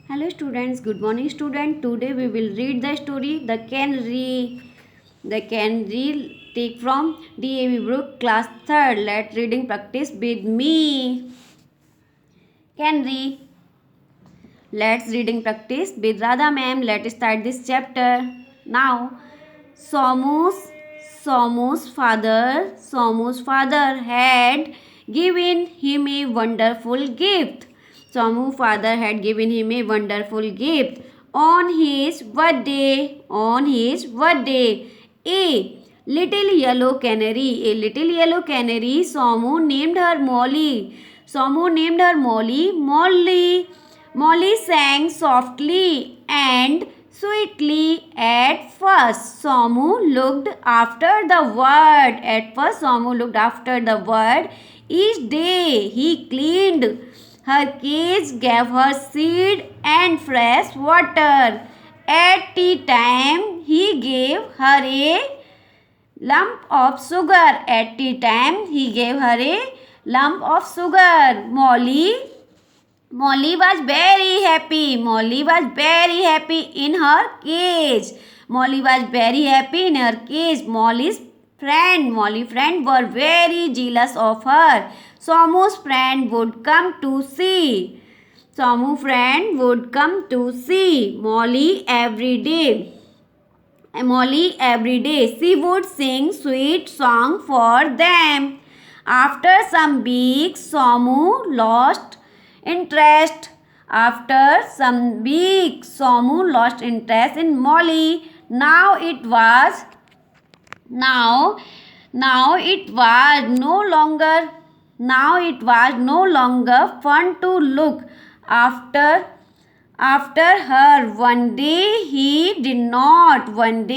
Hello students, good morning student. Today we will read the story The Canary. The Canary take from DAV book class 3rd. Let reading practice with me. Canary. Let's reading practice with Radhamam. Let's start this chapter. Now, Somu's father had given him a wonderful gift. Somu's father had given him a wonderful gift on his birthday. A little yellow canary. Somu named her Molly. Molly sang softly and sweetly at first. Somu looked after the word. Each day he cleaned her cage, gave her seed and fresh water. At tea time, he gave her a lump of sugar. Molly was very happy. In her cage. Molly's friend were very jealous of her. Somu's friend would come to see. Molly every day. She would sing sweet song for them. After some weeks, Somu lost interest. In Molly. Now it was no longer fun to look after her. One day he did not clean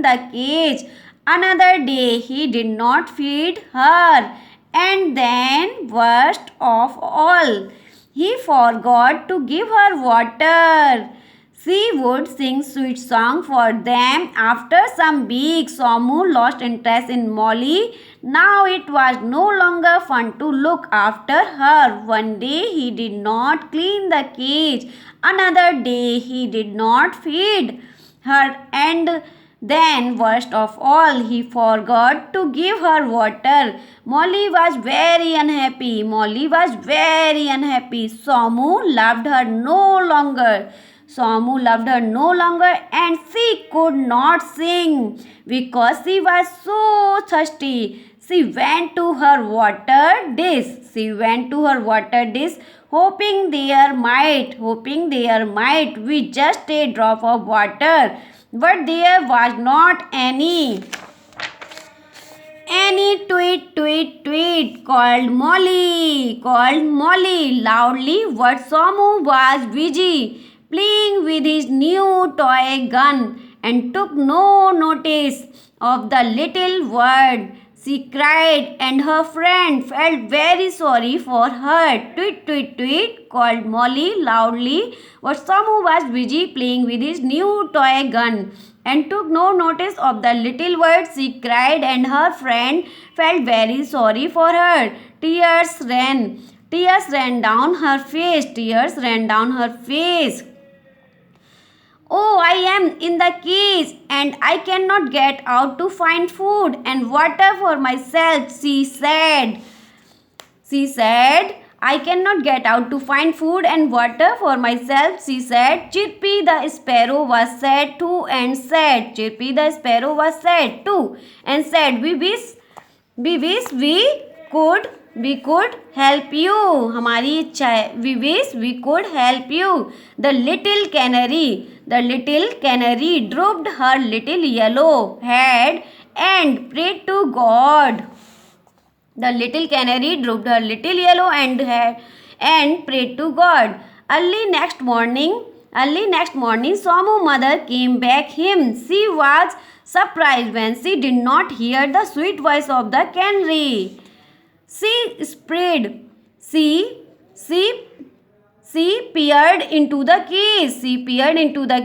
the cage. Another day he did not feed her. And then, worst of all, he forgot to give her water. She would sing sweet song for them. After some weeks, Somu lost interest in Molly. Now it was no longer fun to look after her. One day he did not clean the cage. Another day he did not feed her. And then, worst of all, he forgot to give her water. Molly was very unhappy. Somu loved her no longer, and she could not sing because she was so thirsty. She went to her water dish, hoping there might be just a drop of water. But there was not any. Tweet, called Molly loudly. But Somu was busy playing with his new toy gun and took no notice of the little word. She cried and her friend felt very sorry for her. Tweet, called Molly loudly. But Somu was busy playing with his new toy gun and took no notice of the little word. She cried and her friend felt very sorry for her. Tears ran down her face. Oh, I am in the cage and I cannot get out to find food and water for myself, she said. I cannot get out to find food and water for myself, she said. Chirpy the sparrow was sad too and said, we wish we could help you. हमारी इच्छा है. We wish we could help you. The little canary drooped her little yellow head and prayed to God. The little canary drooped her little yellow head and prayed to God. Early next morning, Somu's mother came back him. She was surprised when she did not hear the sweet voice of the canary. She peered into the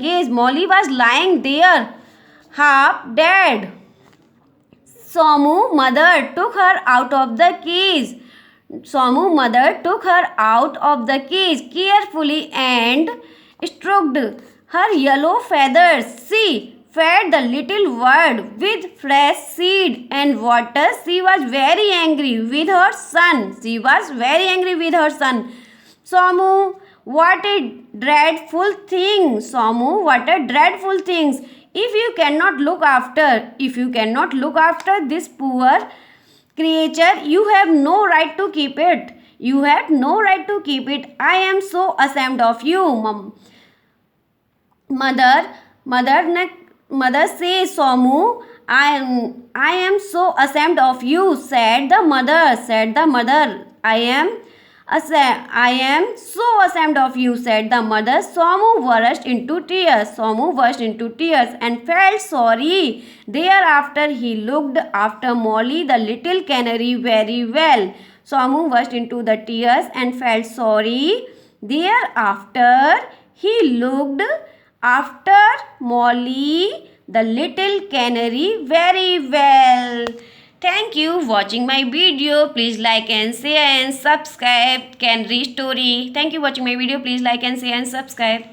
cage. Molly was lying there, half dead. Somu's mother took her out of the cage. Samu's mother took her out of the cage carefully and stroked her yellow feathers. She fed the little bird with fresh seed and water. She was very angry with her son. Samu, what a dreadful thing. Samu, what a dreadful thing. If you cannot look after this poor creature, you have no right to keep it. I am so ashamed of you, mom. Mother says, Samu, I am so ashamed of you, said the mother. I am so ashamed of you, said the mother. Samu burst into tears and felt sorry. Thereafter, he looked after Molly, the little canary, very well. Samu burst into the tears and felt sorry. Thereafter, he looked after Molly, the little canary, very well. Thank you for watching my video. Please like and share and subscribe. Canary story. Thank you for watching my video. Please like and share and subscribe.